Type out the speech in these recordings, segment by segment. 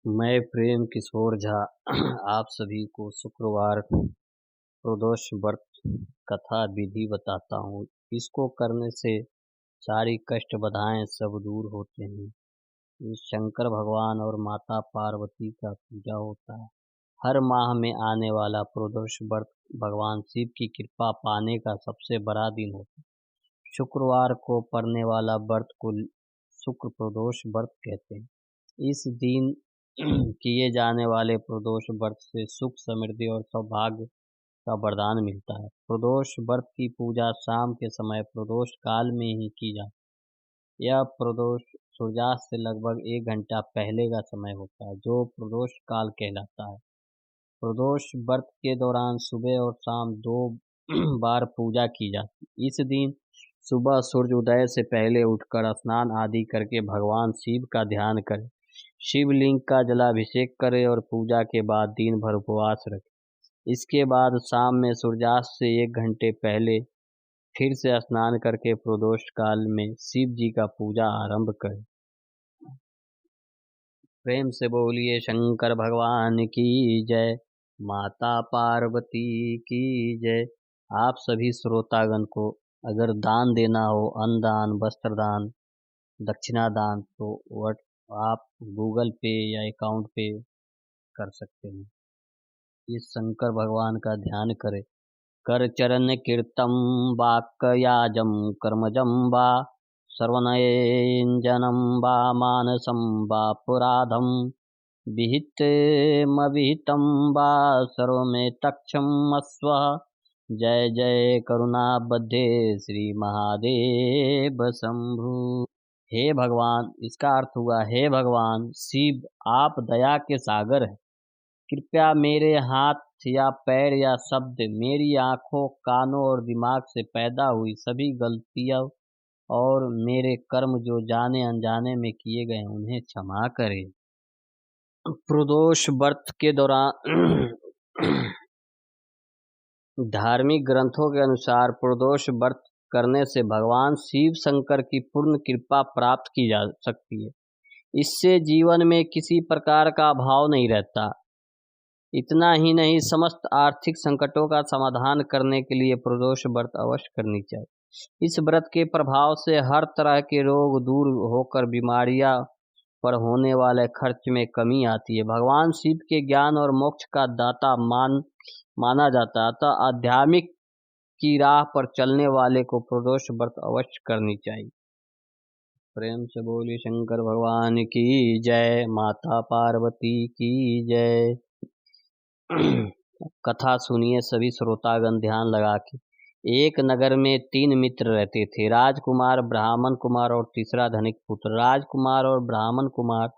मैं प्रेम किशोर झा आप सभी को शुक्रवार प्रदोष व्रत कथा विधि बताता हूँ। इसको करने से सारी कष्ट बाधाएं सब दूर होते हैं। ये शंकर भगवान और माता पार्वती का पूजा होता है। हर माह में आने वाला प्रदोष व्रत भगवान शिव की कृपा पाने का सबसे बड़ा दिन होता है। शुक्रवार को पड़ने वाला व्रत को शुक्र प्रदोष व्रत कहते हैं। इस दिन किए जाने वाले प्रदोष व्रत से सुख समृद्धि और सौभाग्य का वरदान मिलता है। प्रदोष व्रत की पूजा शाम के समय प्रदोष काल में ही की जाती है। यह प्रदोष सूर्यास्त से लगभग 1 घंटा पहले का समय होता है, जो प्रदोष काल कहलाता है। प्रदोष व्रत के दौरान सुबह और शाम दो बार पूजा की जाती है। इस दिन सुबह सूर्य उदय से पहले उठकर स्नान आदि करके भगवान शिव का ध्यान करें, शिवलिंग का जलाभिषेक करें और पूजा के बाद दिन भर उपवास रखें। इसके बाद शाम में सूर्यास्त से 1 घंटे पहले फिर से स्नान करके प्रदोष काल में शिव जी का पूजा आरंभ करें। प्रेम से बोलिए शंकर भगवान की जय, माता पार्वती की जय। आप सभी श्रोतागण को अगर दान देना हो, अन्नदान, वस्त्र दान, दक्षिणा दान, तो वट आप गूगल पे या अकाउंट पे कर सकते हैं। इस शंकर भगवान का ध्यान करें। कर चरण कीर्तम वाक्याजम कर्मजम वा श्रवणेञ्जनं वा मानसं वा पुराधं विहितमविहितं वा सर्वमेतत्क्षमस्व। जय जय करुणाबद्धे श्री महादेव शंभु। हे भगवान, इसका अर्थ हुआ हे भगवान शिव, आप दया के सागर हैं। कृपया मेरे हाथ या पैर या शब्द, मेरी आँखों, कानों और दिमाग से पैदा हुई सभी गलतियाँ और मेरे कर्म जो जाने अनजाने में किए गए उन्हें क्षमा करें। प्रदोष व्रत के दौरान धार्मिक ग्रंथों के अनुसार प्रदोष व्रत करने से भगवान शिव शंकर की पूर्ण कृपा प्राप्त की जा सकती है। इससे जीवन में किसी प्रकार का अभाव नहीं रहता। इतना ही नहीं, समस्त आर्थिक संकटों का समाधान करने के लिए प्रदोष व्रत अवश्य करनी चाहिए। इस व्रत के प्रभाव से हर तरह के रोग दूर होकर बीमारियां पर होने वाले खर्च में कमी आती है। भगवान शिव के ज्ञान और मोक्ष का दाता माना जाता है, अतः आध्यात्मिक की राह पर चलने वाले को प्रदोष व्रत अवश्य करनी चाहिए। प्रेम से बोली शंकर भगवान की जय, माता पार्वती की जय। कथा सुनिए सभी श्रोतागण ध्यान लगा के। एक नगर में 3 मित्र रहते थे, राजकुमार, ब्राह्मण कुमार और तीसरा धनिक पुत्र। राजकुमार और ब्राह्मण कुमार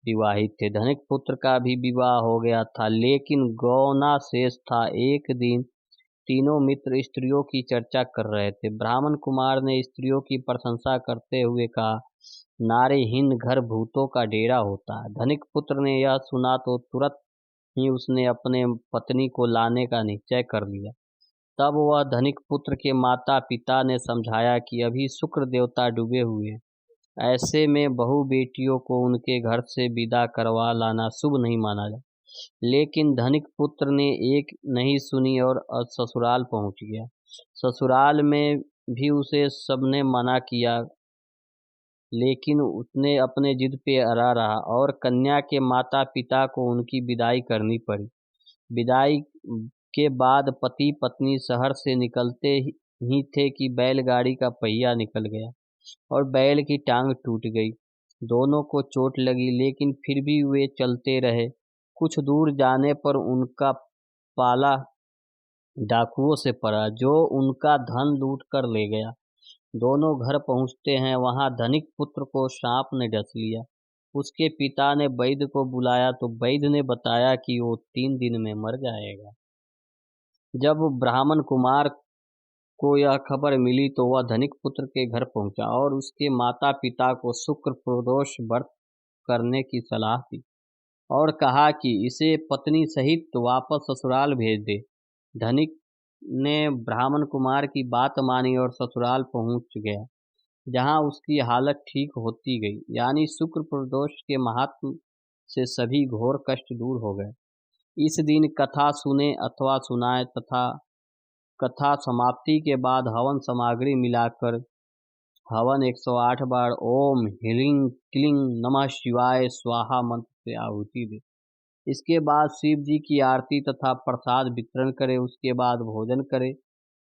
विवाहित थे। धनिक पुत्र का भी विवाह हो गया था, लेकिन गौना शेष था। एक दिन तीनों मित्र स्त्रियों की चर्चा कर रहे थे। ब्राह्मण कुमार ने स्त्रियों की प्रशंसा करते हुए कहा, नारीहीन घर भूतों का डेरा होता है। धनिक पुत्र ने यह सुना तो तुरंत ही उसने अपने पत्नी को लाने का निश्चय कर लिया। तब वह धनिक पुत्र के माता पिता ने समझाया कि अभी शुक्र देवता डूबे हुए हैं, ऐसे में बहू बेटियों को उनके घर से विदा करवा लाना शुभ नहीं माना जाता। लेकिन धनिक पुत्र ने एक नहीं सुनी और ससुराल पहुंच गया। ससुराल में भी उसे सबने मना किया, लेकिन उसने अपने जिद पे अड़ा रहा और कन्या के माता पिता को उनकी विदाई करनी पड़ी। विदाई के बाद पति पत्नी शहर से निकलते ही थे कि बैलगाड़ी का पहिया निकल गया और बैल की टांग टूट गई। दोनों को चोट लगी, लेकिन फिर भी वे चलते रहे। कुछ दूर जाने पर उनका पाला डाकुओं से पड़ा, जो उनका धन लूट कर ले गया। दोनों घर पहुंचते हैं, वहां धनिक पुत्र को सांप ने डस लिया। उसके पिता ने वैद्य को बुलाया तो वैद्य ने बताया कि वो 3 दिन में मर जाएगा। जब ब्राह्मण कुमार को यह खबर मिली तो वह धनिक पुत्र के घर पहुंचा और उसके माता पिता को शुक्र प्रदोष व्रत करने की सलाह दी और कहा कि इसे पत्नी सहित वापस ससुराल भेज दे। धनिक ने ब्राह्मण कुमार की बात मानी और ससुराल पहुंच गया, जहां उसकी हालत ठीक होती गई। यानी शुक्र प्रदोष के महात्म से सभी घोर कष्ट दूर हो गए। इस दिन कथा सुने अथवा सुनाए तथा कथा समाप्ति के बाद हवन सामग्री मिलाकर हवन 108 बार ओम ह्रीं क्लीं नमः शिवाय स्वाहा मंत्र से आहुति दे। इसके बाद शिव जी की आरती तथा प्रसाद वितरण करें। उसके बाद भोजन करें।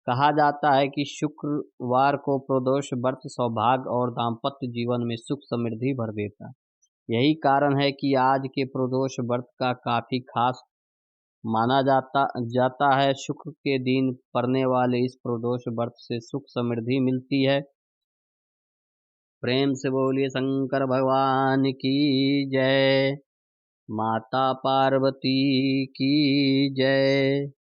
कहा जाता है कि शुक्रवार को प्रदोष व्रत सौभाग्य और दाम्पत्य जीवन में सुख समृद्धि भर देता है। यही कारण है कि आज के प्रदोष व्रत का काफी खास माना जाता है। शुक्र के दिन पड़ने वाले इस प्रदोष व्रत से सुख समृद्धि मिलती है। प्रेम से बोलिए शंकर भगवान की जय, माता पार्वती की जय।